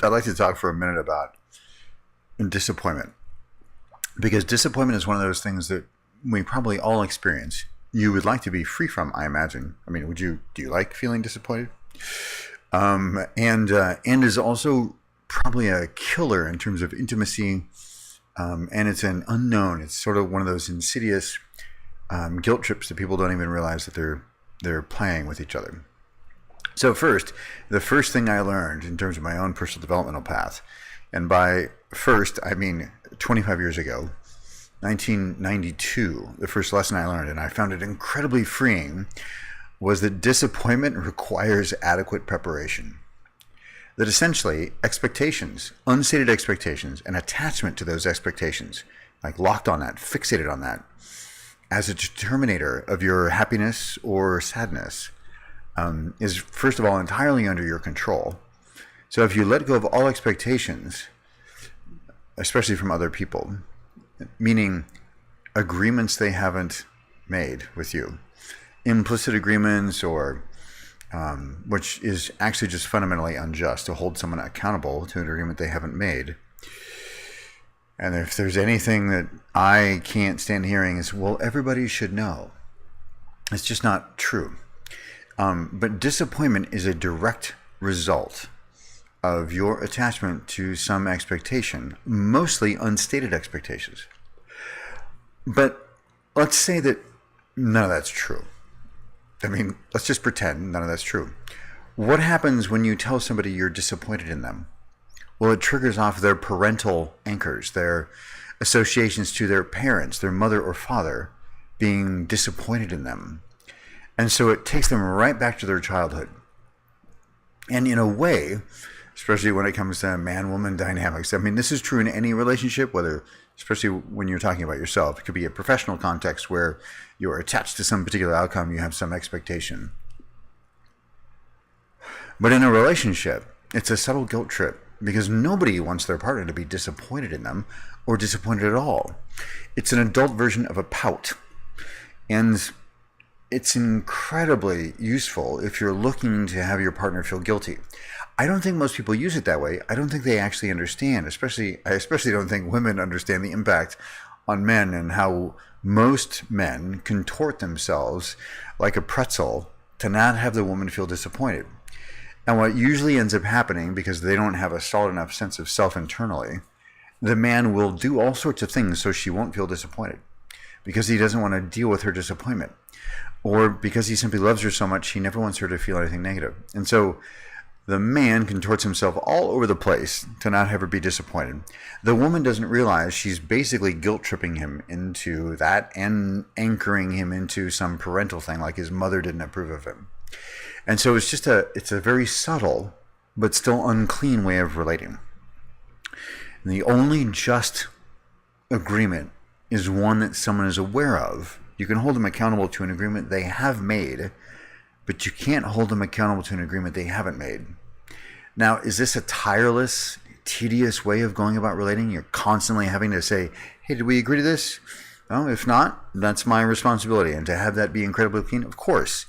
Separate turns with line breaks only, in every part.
I'd like to talk for a minute about disappointment, because disappointment is one of those things that we probably all experience. You would like to be free from, I imagine. I mean, do you like feeling disappointed? And is also probably a killer in terms of intimacy. And it's an unknown. It's sort of one of those insidious guilt trips that people don't even realize that they're playing with each other. So the first thing I learned in terms of my own personal developmental path, and by first I mean 25 years ago, 1992, the first lesson I learned, and I found it incredibly freeing, was that disappointment requires adequate preparation. That essentially expectations, unstated expectations, and attachment to those expectations, like locked on that, fixated on that, as a determinator of your happiness or sadness, is first of all entirely under your control. So if you let go of all expectations, especially from other people, meaning agreements they haven't made with you, implicit agreements, or which is actually just fundamentally unjust to hold someone accountable to an agreement they haven't made. And if there's anything that I can't stand hearing is, well, everybody should know. It's just not true. But disappointment is a direct result of your attachment to some expectation, mostly unstated expectations. But let's say that none of that's true. I mean, let's just pretend none of that's true. What happens when you tell somebody you're disappointed in them? Well, it triggers off their parental anchors, their associations to their parents, their mother or father, being disappointed in them. And so it takes them right back to their childhood. And in a way, especially when it comes to man-woman dynamics, I mean, this is true in any relationship, especially when you're talking about yourself. It could be a professional context where you're attached to some particular outcome, you have some expectation. But in a relationship, it's a subtle guilt trip, because nobody wants their partner to be disappointed in them or disappointed at all. It's an adult version of a pout. And it's incredibly useful if you're looking to have your partner feel guilty. I don't think most people use it that way. I don't think they actually understand, I especially don't think women understand the impact on men and how most men contort themselves like a pretzel to not have the woman feel disappointed. And what usually ends up happening, because they don't have a solid enough sense of self internally, the man will do all sorts of things so she won't feel disappointed, because he doesn't want to deal with her disappointment, or because he simply loves her so much he never wants her to feel anything negative. And so the man contorts himself all over the place to not have her be disappointed. The woman doesn't realize she's basically guilt tripping him into that and anchoring him into some parental thing, like his mother didn't approve of him. And so it's a very subtle but still unclean way of relating. And the only just agreement is one that someone is aware of. You can hold them accountable to an agreement they have made, but you can't hold them accountable to an agreement they haven't made. Now, is this a tireless, tedious way of going about relating? You're constantly having to say, hey, did we agree to this? Well, if not, that's my responsibility. And to have that be incredibly clean, of course.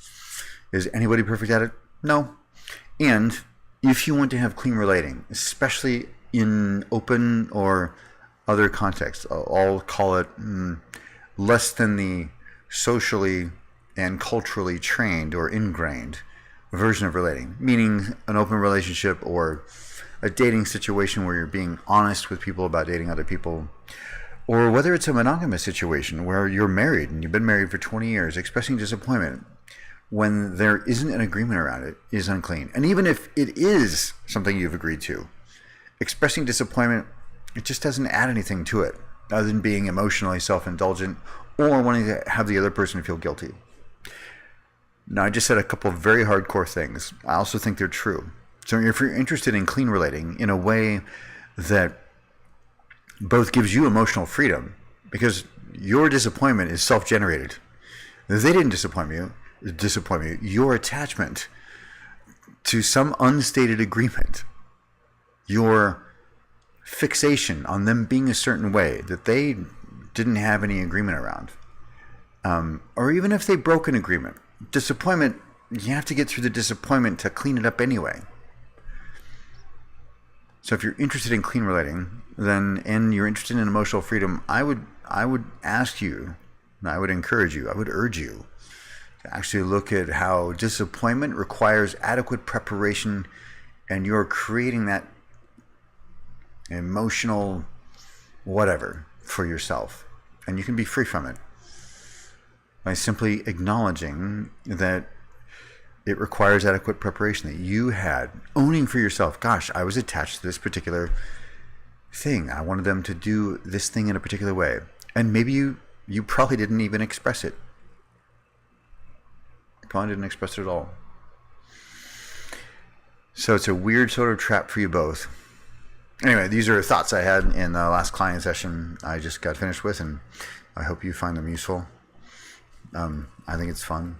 Is anybody perfect at it? No. And if you want to have clean relating, especially in open or other contexts, I'll call it less than the socially and culturally trained or ingrained version of relating, meaning an open relationship or a dating situation where you're being honest with people about dating other people, or whether it's a monogamous situation where you're married and you've been married for 20 years, expressing disappointment when there isn't an agreement around it is unclean. And even if it is something you've agreed to, expressing disappointment, it just doesn't add anything to it other than being emotionally self-indulgent or wanting to have the other person feel guilty. Now, I just said a couple of very hardcore things. I also think they're true. So if you're interested in clean relating in a way that both gives you emotional freedom, because your disappointment is self-generated. They didn't disappoint you. Your attachment to some unstated agreement, your fixation on them being a certain way that they didn't have any agreement around, or even if they broke an agreement, disappointment, you have to get through the disappointment to clean it up anyway. So if you're interested in clean relating, then and you're interested in emotional freedom, I would ask you, I would encourage you, I would urge you to actually look at how disappointment requires adequate preparation, and you're creating that emotional whatever for yourself, and you can be free from it by simply acknowledging that it requires adequate preparation that you had, owning for yourself, gosh, I was attached to this particular thing. I wanted them to do this thing in a particular way. And maybe you probably didn't even express it. You probably didn't express it at all. So it's a weird sort of trap for you both. Anyway, these are thoughts I had in the last client session I just got finished with, and I hope you find them useful. I think it's fun.